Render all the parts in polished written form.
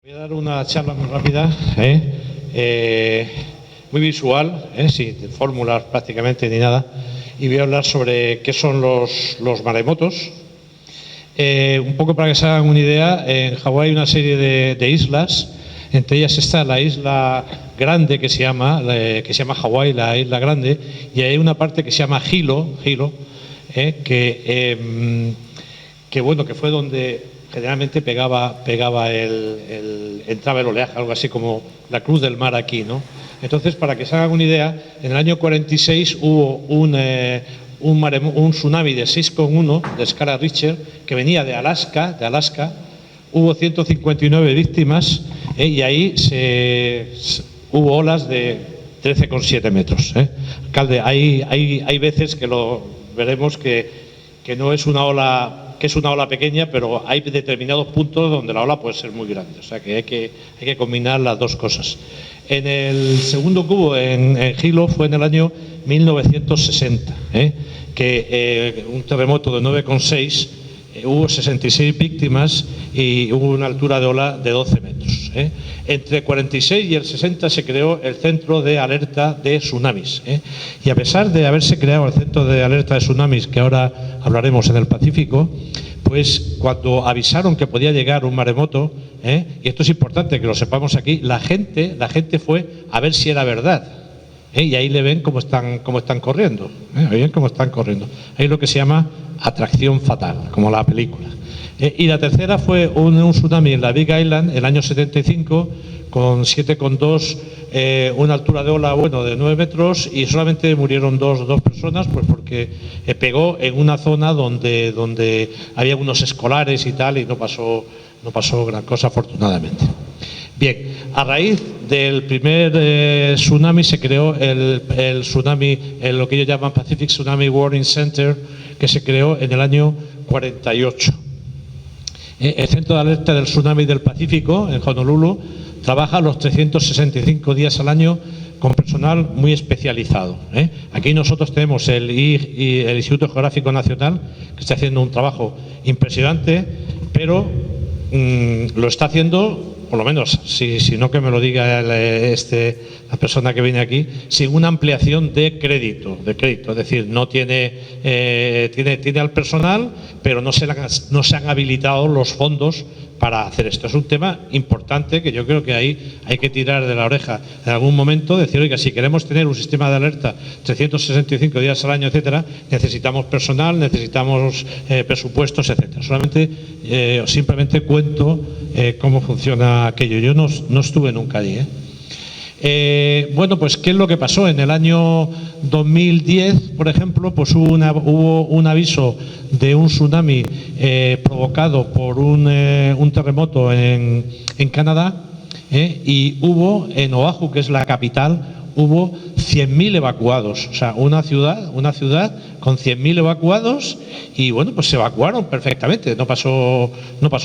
Voy a dar una charla muy rápida, muy visual, sin fórmulas prácticamente ni nada, y voy a hablar sobre qué son los maremotos. Un poco para que se hagan una idea, en Hawái hay una serie de islas, entre ellas está la isla grande que se llama Hawái, la isla grande, y hay una parte que se llama Hilo, que fue donde generalmente entraba el oleaje, algo así como la cruz del mar aquí, ¿no? Entonces, para que se hagan una idea, en el año 46 hubo un tsunami de 6,1 de escala Richter que venía de Alaska, hubo 159 víctimas y ahí hubo olas de 13,7 metros. Alcalde, hay veces que lo veremos que no es una ola, que es una ola pequeña, pero hay determinados puntos donde la ola puede ser muy grande, o sea que hay que combinar las dos cosas. En el segundo cubo en Hilo fue en el año 1960, que un terremoto de 9,6, hubo 66 víctimas y hubo una altura de ola de 12 metros. Entre el 46 y el 60 se creó el Centro de Alerta de Tsunamis. Y a pesar de haberse creado el Centro de Alerta de Tsunamis, que ahora hablaremos en el Pacífico, pues cuando avisaron que podía llegar un maremoto, y esto es importante que lo sepamos aquí, la gente fue a ver si era verdad. Y ahí le ven cómo están corriendo. Ahí ven cómo están corriendo. Ahí lo que se llama atracción fatal, como la película. Y la tercera fue un tsunami en la Big Island, el año 75, con 7,2, una altura de ola de 9 metros, y solamente murieron dos personas, pues porque pegó en una zona donde había unos escolares y tal, y no pasó gran cosa, afortunadamente. Bien, a raíz del primer tsunami se creó el tsunami, lo que ellos llaman Pacific Tsunami Warning Center, que se creó en el año 48. El Centro de Alerta del Tsunami del Pacífico, en Honolulu, trabaja los 365 días al año con personal muy especializado. Aquí nosotros tenemos el Instituto Geográfico Nacional, que está haciendo un trabajo impresionante, pero lo está haciendo, por lo menos, si no que me lo diga la persona que viene aquí, sin una ampliación de crédito, es decir, no tiene al personal, pero no se han habilitado los fondos para hacer esto. Es un tema importante que yo creo que ahí hay que tirar de la oreja en algún momento, decir, oiga, si queremos tener un sistema de alerta 365 días al año, etcétera, necesitamos personal, necesitamos presupuestos, etcétera. Simplemente cuento cómo funciona aquello. Yo no estuve nunca allí. Pues ¿qué es lo que pasó? En el año 2010, por ejemplo, pues hubo un aviso de un tsunami provocado por un terremoto en Canadá, y hubo en Oahu, que es la capital, hubo 100.000 evacuados, o sea, una ciudad con 100.000 evacuados, y pues se evacuaron perfectamente, no pasó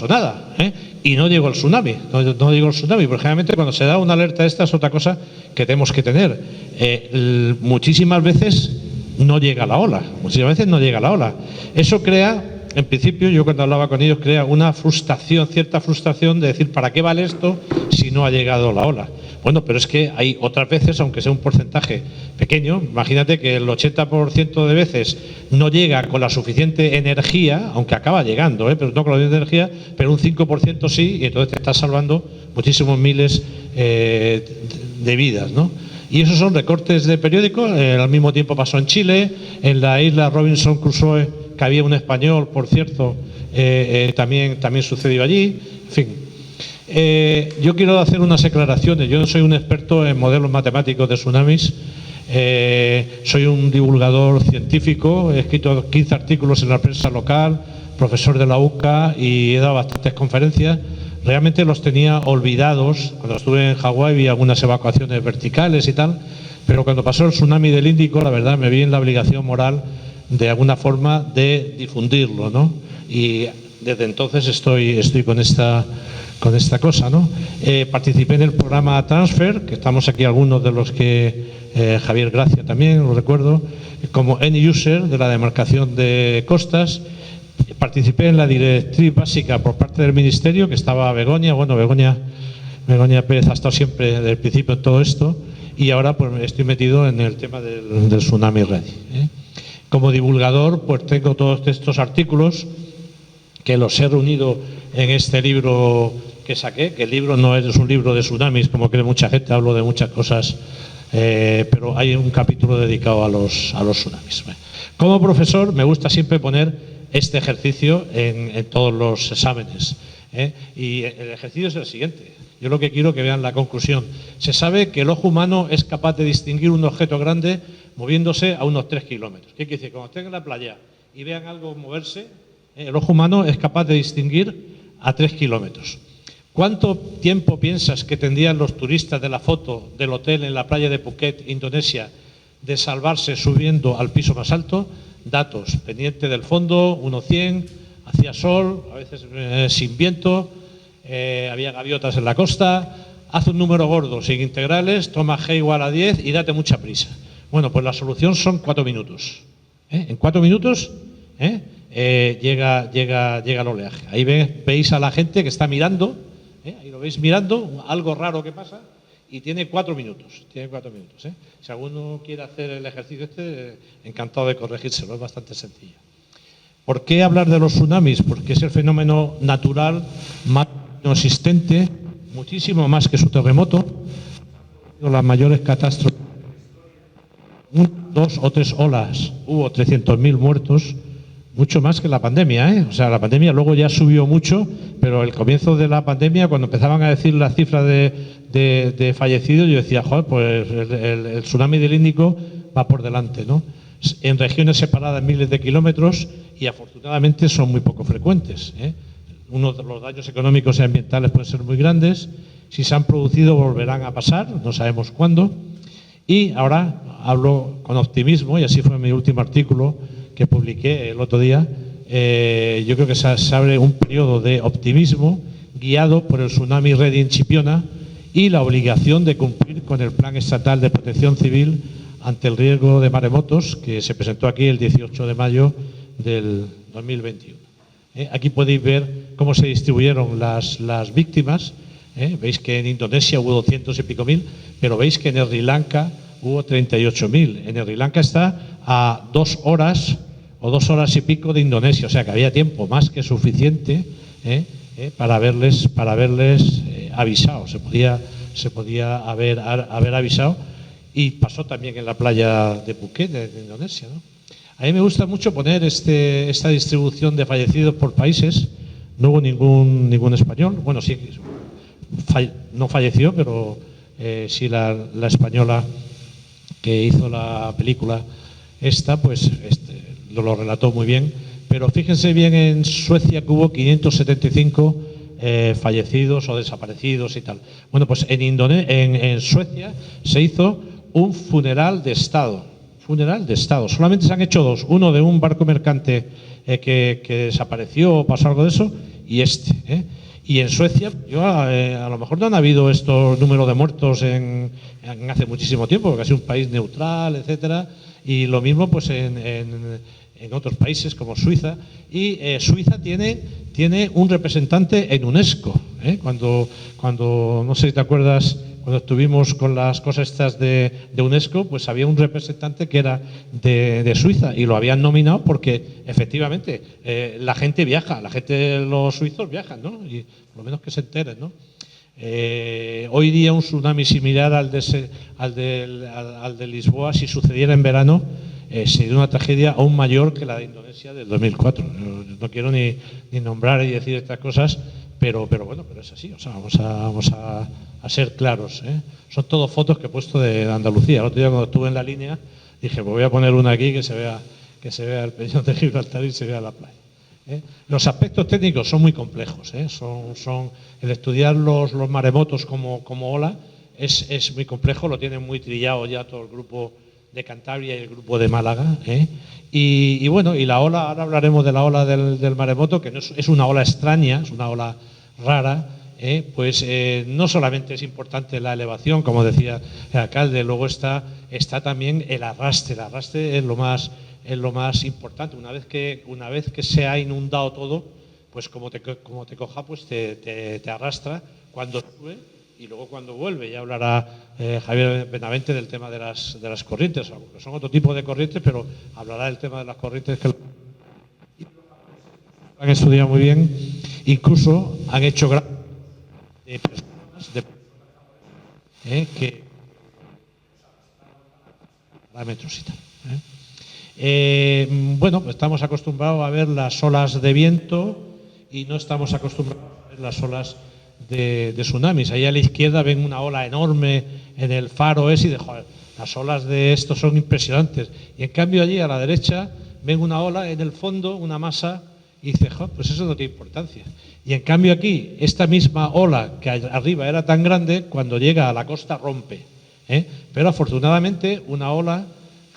nada, y no llegó el tsunami, porque generalmente cuando se da una alerta esta es otra cosa que tenemos que tener. Muchísimas veces no llega la ola, Eso crea, en principio, yo cuando hablaba con ellos, crea una cierta frustración de decir, ¿para qué vale esto si no ha llegado la ola? Pero es que hay otras veces, aunque sea un porcentaje pequeño, imagínate que el 80% de veces no llega con la suficiente energía, aunque acaba llegando, pero no con la suficiente energía, pero un 5% sí, y entonces te estás salvando muchísimos miles de vidas, ¿no? Y esos son recortes de periódicos. Al mismo tiempo pasó en Chile, en la isla Robinson Crusoe, que había un español, por cierto, también sucedió allí, en fin. Yo quiero hacer unas aclaraciones. Yo no soy un experto en modelos matemáticos de tsunamis, soy un divulgador científico, he escrito 15 artículos en la prensa local, profesor de la UCA, y he dado bastantes conferencias. Realmente los tenía olvidados. Cuando estuve en Hawái vi algunas evacuaciones verticales y tal, pero cuando pasó el tsunami del Índico, la verdad me vi en la obligación moral de alguna forma de difundirlo, ¿no? Y desde entonces estoy con esta cosa, ¿no? Participé en el programa Transfer, que estamos aquí algunos de los que Javier Gracia también, lo recuerdo, como end user de la demarcación de costas, Participé en la directriz básica por parte del Ministerio, que estaba Begoña. Bueno, Begoña Pérez ha estado siempre desde el principio en todo esto, y ahora pues estoy metido en el tema del Tsunami Ready. Como divulgador, pues tengo todos estos artículos que los he reunido en este libro que saqué, que el libro no es un libro de tsunamis, como cree mucha gente, hablo de muchas cosas, pero hay un capítulo dedicado a los tsunamis. Como profesor me gusta siempre poner este ejercicio en todos los exámenes, y el ejercicio es el siguiente. Yo lo que quiero que vean la conclusión. Se sabe que el ojo humano es capaz de distinguir un objeto grande moviéndose a unos 3 kilómetros. ¿Qué quiere decir? Cuando estén en la playa y vean algo moverse, el ojo humano es capaz de distinguir a 3 kilómetros. ¿Cuánto tiempo piensas que tendrían los turistas de la foto del hotel en la playa de Phuket, Indonesia, de salvarse subiendo al piso más alto? Datos: pendiente del fondo, 1,100, hacía sol, a veces sin viento, había gaviotas en la costa. Haz un número gordo sin integrales, toma G igual a 10 y date mucha prisa. Bueno, pues la solución son 4 minutos. En 4 minutos llega el oleaje. Ahí veis a la gente que está mirando, ahí lo veis mirando, algo raro que pasa, y tiene 4 minutos. Tiene 4 minutos. Si alguno quiere hacer el ejercicio encantado de corregírselo, es bastante sencillo. ¿Por qué hablar de los tsunamis? Porque es el fenómeno natural más existente, muchísimo más que su terremoto. Las mayores catástrofes, 2 o 3 olas, hubo 300.000 muertos, mucho más que la pandemia, O sea, la pandemia luego ya subió mucho, pero el comienzo de la pandemia, cuando empezaban a decir la cifra de fallecidos, yo decía, joder, pues el tsunami del Índico va por delante, ¿no? En regiones separadas miles de kilómetros, y afortunadamente son muy poco frecuentes. Los daños económicos y ambientales pueden ser muy grandes. Si se han producido, volverán a pasar, no sabemos cuándo. Y ahora hablo con optimismo, y así fue mi último artículo que publiqué el otro día. Yo creo que se abre un periodo de optimismo guiado por el Tsunami Ready en Chipiona y la obligación de cumplir con el Plan Estatal de Protección Civil ante el riesgo de maremotos, que se presentó aquí el 18 de mayo del 2021. Aquí podéis ver cómo se distribuyeron las víctimas. Veis que en Indonesia hubo 200 y pico mil, pero veis que en Sri Lanka hubo 38.000. En Sri Lanka está a 2 horas o 2 horas y pico de Indonesia, o sea que había tiempo más que suficiente para haberles avisado. Se podía haber avisado, y pasó también en la playa de Phuket, de Indonesia, ¿no? A mí me gusta mucho poner esta distribución de fallecidos por países. No hubo ningún español. Bueno, sí, no falleció, pero sí la española que hizo la película pues lo relató muy bien. Pero fíjense bien, en Suecia que hubo 575 fallecidos o desaparecidos y tal. Bueno, pues en Suecia se hizo un funeral de Estado. Solamente se han hecho 2. Uno de un barco mercante que desapareció o pasó algo de eso, y Y en Suecia, a lo mejor no han habido estos números de muertos en hace muchísimo tiempo, porque ha sido un país neutral, etcétera. Y lo mismo pues en otros países como Suiza. Y Suiza tiene un representante en UNESCO. Cuando no sé si te acuerdas, cuando estuvimos con las cosas estas de UNESCO, pues había un representante que era de Suiza, y lo habían nominado porque efectivamente la gente viaja, los suizos viajan, ¿no? Y por lo menos que se enteren, ¿no? Hoy día un tsunami similar al de Lisboa, si sucediera en verano, sería una tragedia aún mayor que la de Indonesia del 2004. No quiero ni nombrar y decir estas cosas, pero bueno, pero es así. O sea, vamos a ser claros, Son todas fotos que he puesto de Andalucía. El otro día, cuando estuve en la línea, dije, pues voy a poner una aquí que se vea el peñón de Gibraltar y se vea la playa. Los aspectos técnicos son muy complejos, son el estudiar los maremotos como ola es muy complejo. Lo tienen muy trillado ya todo el grupo de Cantabria y el grupo de Málaga, y bueno, y la ola, ahora hablaremos de la ola del maremoto, que no es una ola extraña, es una ola rara. Pues no solamente es importante la elevación, como decía el alcalde, luego está también el arrastre. El arrastre es lo más es lo más importante. Una vez que se ha inundado todo, pues como te coja, pues te arrastra cuando sube y luego cuando vuelve. Ya hablará Javier Benavente del tema de las corrientes, aunque son otro tipo de corrientes, pero hablará del tema de las corrientes que han estudiado muy bien. Incluso han hecho de personas que parámetros y tal. Bueno, pues estamos acostumbrados a ver las olas de viento y no estamos acostumbrados a ver las olas de tsunamis. Ahí a la izquierda ven una ola enorme en el faro ese y de joder, las olas de esto son impresionantes. Y en cambio allí a la derecha ven una ola en el fondo, una masa, y dice, joder, pues eso no tiene importancia. Y en cambio aquí, esta misma ola que arriba era tan grande, cuando llega a la costa rompe. Pero afortunadamente una ola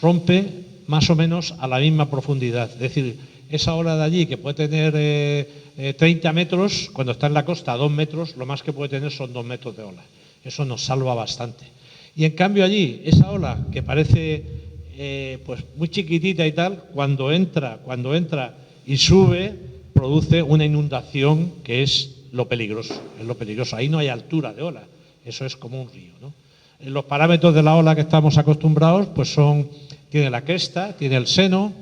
rompe más o menos a la misma profundidad. Es decir, esa ola de allí que puede tener 30 metros, cuando está en la costa a 2 metros, lo más que puede tener son 2 metros de ola. Eso nos salva bastante. Y en cambio allí, esa ola que parece pues muy chiquitita y tal, cuando entra y sube, produce una inundación que es lo peligroso. Ahí no hay altura de ola, eso es como un río, ¿no? Los parámetros de la ola que estamos acostumbrados pues tiene la cresta, tiene el seno,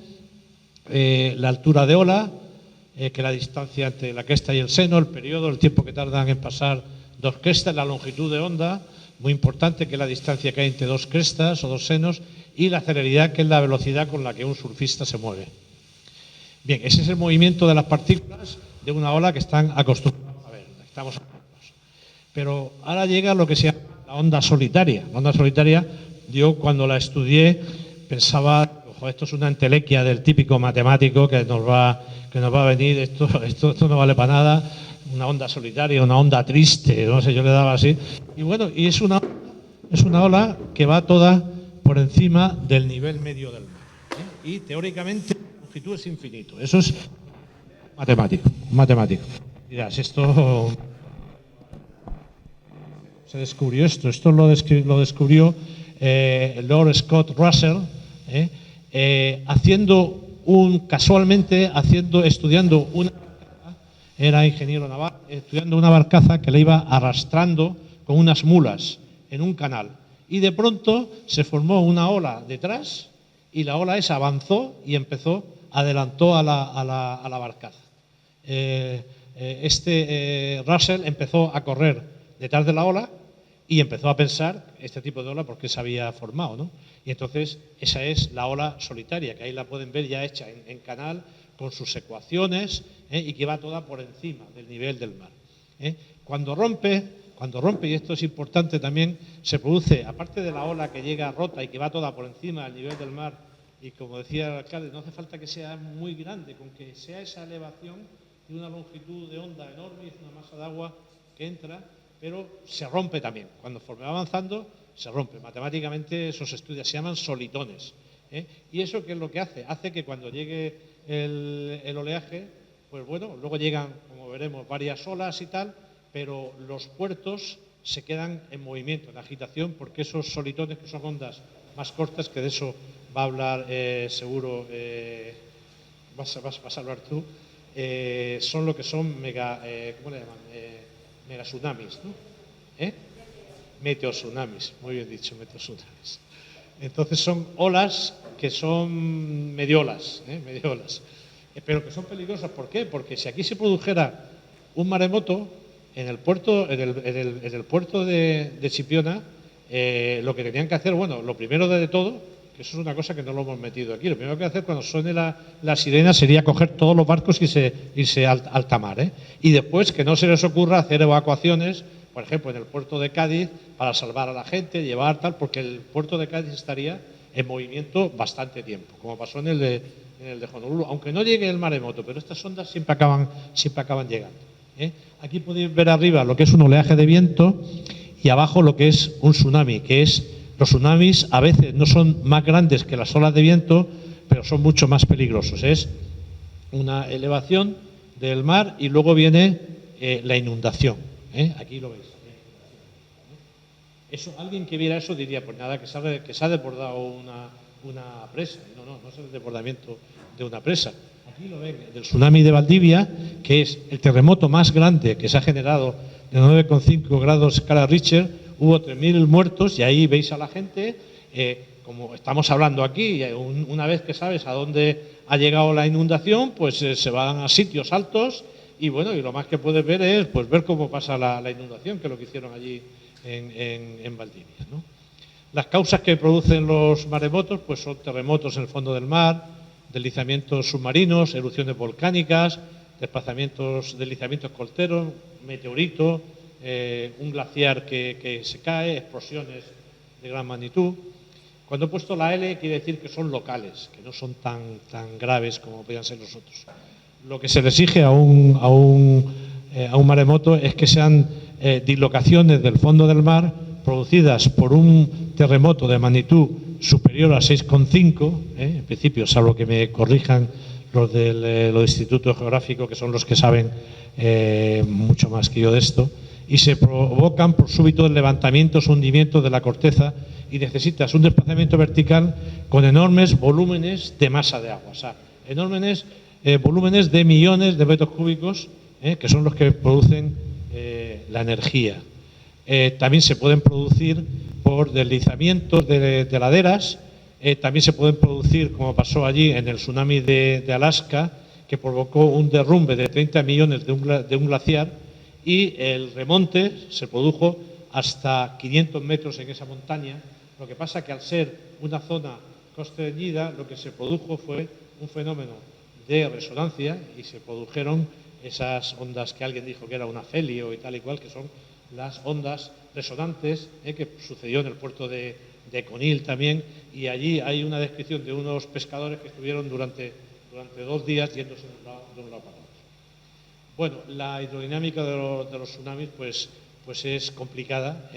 la altura de ola, que la distancia entre la cresta y el seno, el periodo, el tiempo que tardan en pasar dos crestas, la longitud de onda, muy importante, que es la distancia que hay entre dos crestas o dos senos, y la celeridad, que es la velocidad con la que un surfista se mueve. Bien, ese es el movimiento de las partículas de una ola que están acostumbrados a ver. Pero ahora llega lo que se llama la onda solitaria. La onda solitaria, yo cuando la estudié pensaba, ojo, esto es una entelequia del típico matemático que nos va a venir, esto no vale para nada, una onda solitaria, una onda triste, no sé, yo le daba así. Y bueno, y es una ola que va toda por encima del nivel medio del mar. Y teóricamente la longitud es infinito. Eso es matemático. Dirás, esto se descubrió esto lo descubrió Lord Scott Russell, estudiando una barcaza, era ingeniero naval, estudiando una barcaza que le iba arrastrando con unas mulas en un canal. Y de pronto se formó una ola detrás y la ola esa avanzó y adelantó a la barcaza. Russell empezó a correr detrás de la ola y empezó a pensar este tipo de ola por qué se había formado, ¿no? Y entonces esa es la ola solitaria, que ahí la pueden ver ya hecha en canal con sus ecuaciones, y que va toda por encima del nivel del mar. Cuando rompe, y esto es importante también, se produce, aparte de la ola que llega rota y que va toda por encima del nivel del mar, y como decía el alcalde, no hace falta que sea muy grande, con que sea esa elevación de una longitud de onda enorme, es una masa de agua que entra, pero se rompe también. Cuando va avanzando, se rompe. Matemáticamente esos estudios se llaman solitones. ¿Y eso qué es lo que hace? Hace que cuando llegue el oleaje, pues bueno, luego llegan, como veremos, varias olas y tal, pero los puertos se quedan en movimiento, en agitación, porque esos solitones, que son ondas más cortas, que de eso va a hablar seguro, vas a hablar tú, son lo que son ¿cómo le llaman? Megatsunamis, ¿no? Meteotsunamis, muy bien dicho, meteotsunamis. Entonces son olas que son mediolas, pero que son peligrosas. ¿Por qué? Porque si aquí se produjera un maremoto en el puerto de Chipiona, lo que tenían que hacer, bueno, lo primero de todo, que eso es una cosa que no lo hemos metido aquí, lo primero que hacer cuando suene la sirena sería coger todos los barcos y irse a alta mar, y después que no se les ocurra hacer evacuaciones, por ejemplo, en el puerto de Cádiz, para salvar a la gente, llevar tal, porque el puerto de Cádiz estaría en movimiento bastante tiempo, como pasó en el de Honolulu, aunque no llegue el maremoto, pero estas ondas siempre acaban llegando. Aquí podéis ver arriba lo que es un oleaje de viento y abajo lo que es un tsunami, que es los tsunamis a veces no son más grandes que las olas de viento, pero son mucho más peligrosos. Es una elevación del mar y luego viene la inundación. Aquí lo veis. Eso, alguien que viera eso diría, pues nada, que se ha desbordado una presa. No es el desbordamiento de una presa. Aquí lo ven, del tsunami de Valdivia, que es el terremoto más grande que se ha generado de 9,5 grados escala Richter. Hubo 3.000 muertos y ahí veis a la gente, como estamos hablando aquí, una vez que sabes a dónde ha llegado la inundación, pues se van a sitios altos y bueno, y lo más que puedes ver es pues ver cómo pasa la inundación, que es lo que hicieron allí en Valdivia, ¿no? Las causas que producen los maremotos pues son terremotos en el fondo del mar, deslizamientos submarinos, erupciones volcánicas, deslizamientos costeros, meteoritos, un glaciar que se cae, explosiones de gran magnitud. Cuando he puesto la L quiere decir que son locales, que no son tan graves como podrían ser los otros. Lo que se le exige a un maremoto es que sean dislocaciones del fondo del mar producidas por un terremoto de magnitud superior a 6,5, en principio, salvo que me corrijan los del Instituto Geográfico, que son los que saben mucho más que yo de esto, y se provocan por súbitos levantamientos o hundimientos de la corteza y necesitas un desplazamiento vertical con enormes volúmenes de masa de agua, o sea, enormes volúmenes de millones de metros cúbicos, que son los que producen la energía. También se pueden producir por deslizamientos de laderas, también se pueden producir, como pasó allí en el tsunami de Alaska, que provocó un derrumbe de 30 millones de un glaciar, y el remonte se produjo hasta 500 metros en esa montaña. Lo que pasa que al ser una zona constreñida, lo que se produjo fue un fenómeno de resonancia y se produjeron esas ondas que alguien dijo que era un afelio y tal y cual, que son las ondas resonantes, que sucedió en el puerto de Conil también, y allí hay una descripción de unos pescadores que estuvieron durante 2 días yéndose de un lado para otro. Bueno, la hidrodinámica de los tsunamis pues es complicada,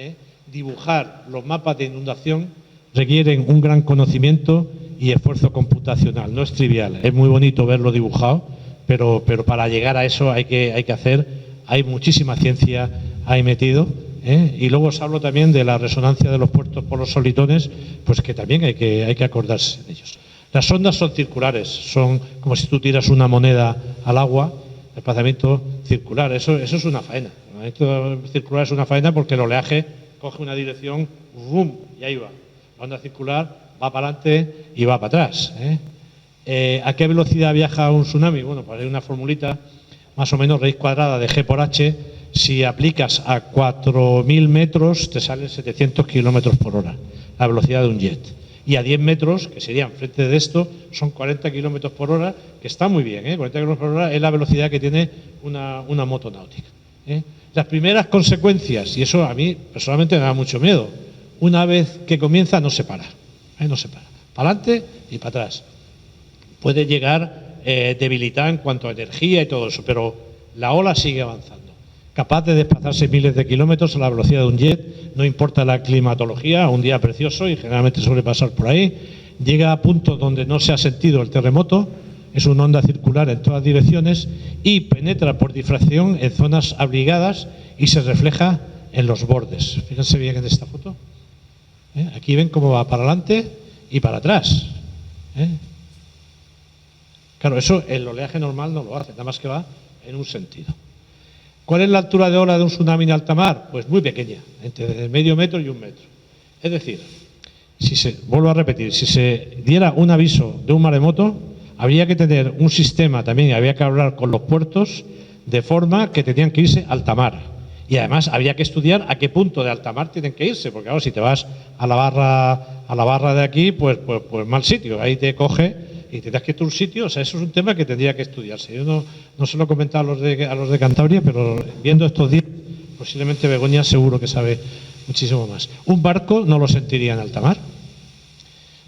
Dibujar los mapas de inundación requieren un gran conocimiento y esfuerzo computacional, no es trivial, es muy bonito verlo dibujado, pero para llegar a eso hay muchísima ciencia ahí metido, y luego os hablo también de la resonancia de los puertos por los solitones, pues que también hay que acordarse de ellos. Las ondas son circulares, son como si tú tiras una moneda al agua, desplazamiento circular, eso es una faena. El desplazamiento circular es una faena porque el oleaje coge una dirección, ¡bum!, y ahí va. La onda circular va para adelante y va para atrás. ¿A qué velocidad viaja un tsunami? Bueno, pues hay una formulita, más o menos raíz cuadrada de G por H. Si aplicas a 4.000 metros, te salen 700 kilómetros por hora, la velocidad de un jet. Y a 10 metros, que serían frente de esto, son 40 kilómetros por hora, que está muy bien, 40 kilómetros por hora es la velocidad que tiene una moto náutica. Las primeras consecuencias, y eso a mí personalmente me da mucho miedo, una vez que comienza no se para, no se para, para adelante y para atrás. Puede llegar debilitada en cuanto a energía y todo eso, pero la ola sigue avanzando. Capaz de desplazarse miles de kilómetros a la velocidad de un jet, no importa la climatología, un día precioso y generalmente suele pasar por ahí, llega a puntos donde no se ha sentido el terremoto, es una onda circular en todas direcciones y penetra por difracción en zonas abrigadas y se refleja en los bordes. Fíjense bien en esta foto. Aquí ven cómo va para adelante y para atrás. Claro, eso el oleaje normal no lo hace, nada más que va en un sentido. ¿Cuál es la altura de ola de un tsunami en alta mar? Pues muy pequeña, entre medio metro y 1 metro. Es decir, vuelvo a repetir, si se diera un aviso de un maremoto, habría que tener un sistema también, habría que hablar con los puertos de forma que tenían que irse a alta mar. Y además habría que estudiar a qué punto de alta mar tienen que irse, porque claro, si te vas a la barra de aquí, pues mal sitio, ahí te coge y tendrás que ir a un sitio, o sea, eso es un tema que tendría que estudiarse. Yo no se lo he comentado a los de Cantabria, pero viendo estos días, posiblemente Begoña seguro que sabe muchísimo más. Un barco no lo sentiría en alta mar.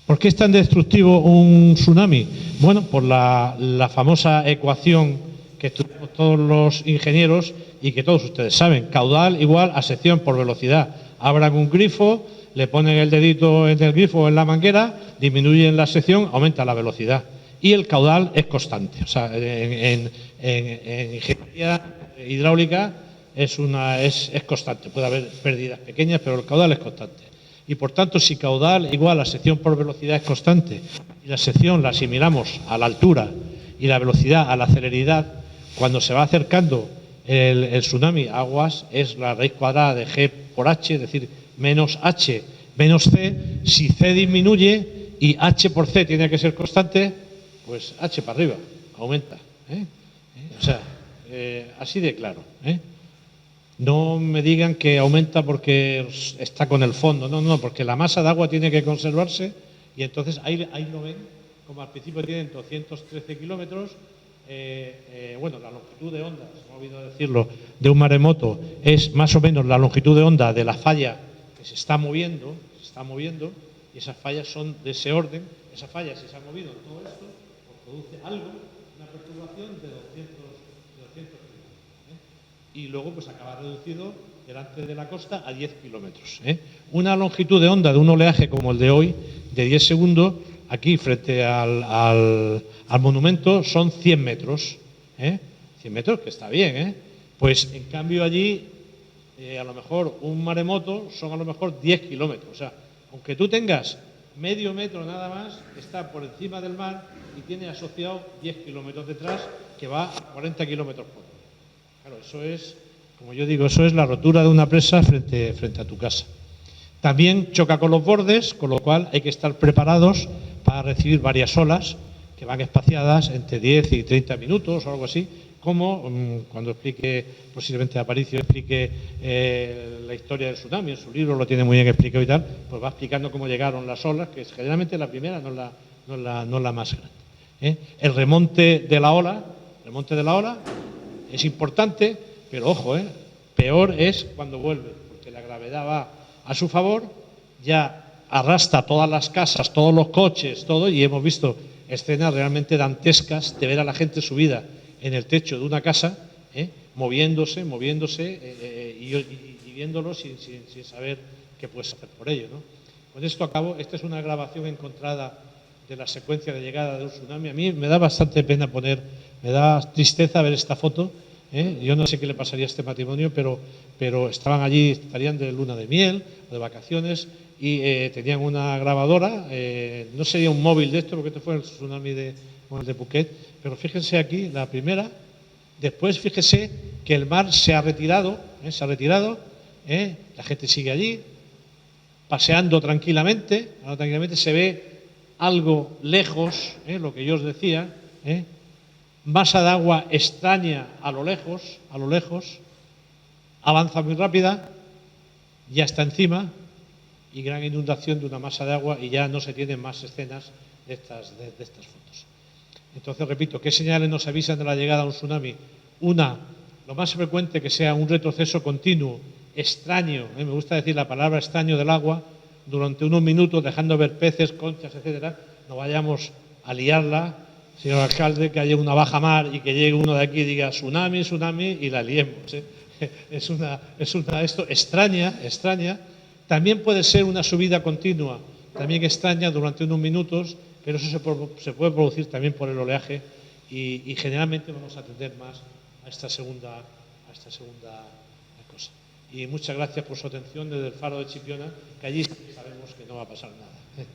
¿Por qué es tan destructivo un tsunami? Bueno, por la famosa ecuación que estudiamos todos los ingenieros y que todos ustedes saben, caudal igual a sección por velocidad. Abran un grifo, le ponen el dedito en el grifo o en la manguera, disminuyen la sección, aumenta la velocidad. Y el caudal es constante. O sea, en ingeniería hidráulica es constante. Puede haber pérdidas pequeñas, pero el caudal es constante. Y por tanto, si caudal igual a sección por velocidad es constante y la sección la asimilamos a la altura y la velocidad a la celeridad, cuando se va acercando el tsunami a aguas es la raíz cuadrada de G por H, es decir, menos H menos C. Si C disminuye y H por C tiene que ser constante, pues H para arriba, aumenta. O sea, así de claro. No me digan que aumenta porque está con el fondo, no, porque la masa de agua tiene que conservarse y entonces ahí lo ven, como al principio tienen 213 kilómetros, bueno, la longitud de onda, se me ha olvidado decirlo, de un maremoto es más o menos la longitud de onda de la falla que se está moviendo, y esas fallas son de ese orden. Esa falla, si se ha movido en todo esto, pues produce algo, una perturbación de 200 kilómetros. Y luego pues acaba reducido delante de la costa a 10 kilómetros. Una longitud de onda de un oleaje como el de hoy, de 10 segundos, aquí frente al monumento son 100 metros. 100 metros, que está bien. Pues en cambio allí, a lo mejor un maremoto son a lo mejor 10 kilómetros. O sea, aunque tú tengas medio metro nada más, está por encima del mar y tiene asociado 10 kilómetros detrás, que va a 40 kilómetros por hora. Claro, eso es, como yo digo, eso es la rotura de una presa frente a tu casa. También choca con los bordes, con lo cual hay que estar preparados para recibir varias olas que van espaciadas entre 10 y 30 minutos o algo así, como cuando explique, posiblemente Aparicio explique la historia del tsunami, en su libro lo tiene muy bien explicado y tal, pues va explicando cómo llegaron las olas, que es generalmente la primera, no la más grande. El remonte de la ola es importante, pero ojo, peor es cuando vuelve, porque la gravedad va a su favor, ya arrastra todas las casas, todos los coches, todo, y hemos visto escenas realmente dantescas de ver a la gente subida en el techo de una casa, moviéndose y viéndolo sin saber qué puedes hacer por ello, ¿no? Con esto acabo. Esta es una grabación encontrada de la secuencia de llegada de un tsunami. A mí me da bastante pena me da tristeza ver esta foto. Yo no sé qué le pasaría a este matrimonio, pero estaban allí, estarían de luna de miel o de vacaciones y tenían una grabadora. No sería un móvil de esto, porque este fue el tsunami de Phuket, pero fíjense aquí, la primera. Después fíjese que el mar se ha retirado, la gente sigue allí, paseando tranquilamente, se ve algo lejos, lo que yo os decía, masa de agua extraña a lo lejos, avanza muy rápida, ya está encima, y gran inundación de una masa de agua, y ya no se tienen más escenas de estas fotos. Entonces, repito, ¿qué señales nos avisan de la llegada de un tsunami? Una, lo más frecuente, que sea un retroceso continuo, extraño, me gusta decir la palabra extraño del agua, durante unos minutos, dejando ver peces, conchas, etcétera. No vayamos a liarla, señor alcalde, que haya una baja mar y que llegue uno de aquí y diga tsunami, y la liemos. Es una esto extraña. También puede ser una subida continua, también extraña, durante unos minutos, pero eso se puede producir también por el oleaje y generalmente vamos a atender más a esta segunda cosa. Y muchas gracias por su atención desde el Faro de Chipiona, que allí sabemos que no va a pasar nada.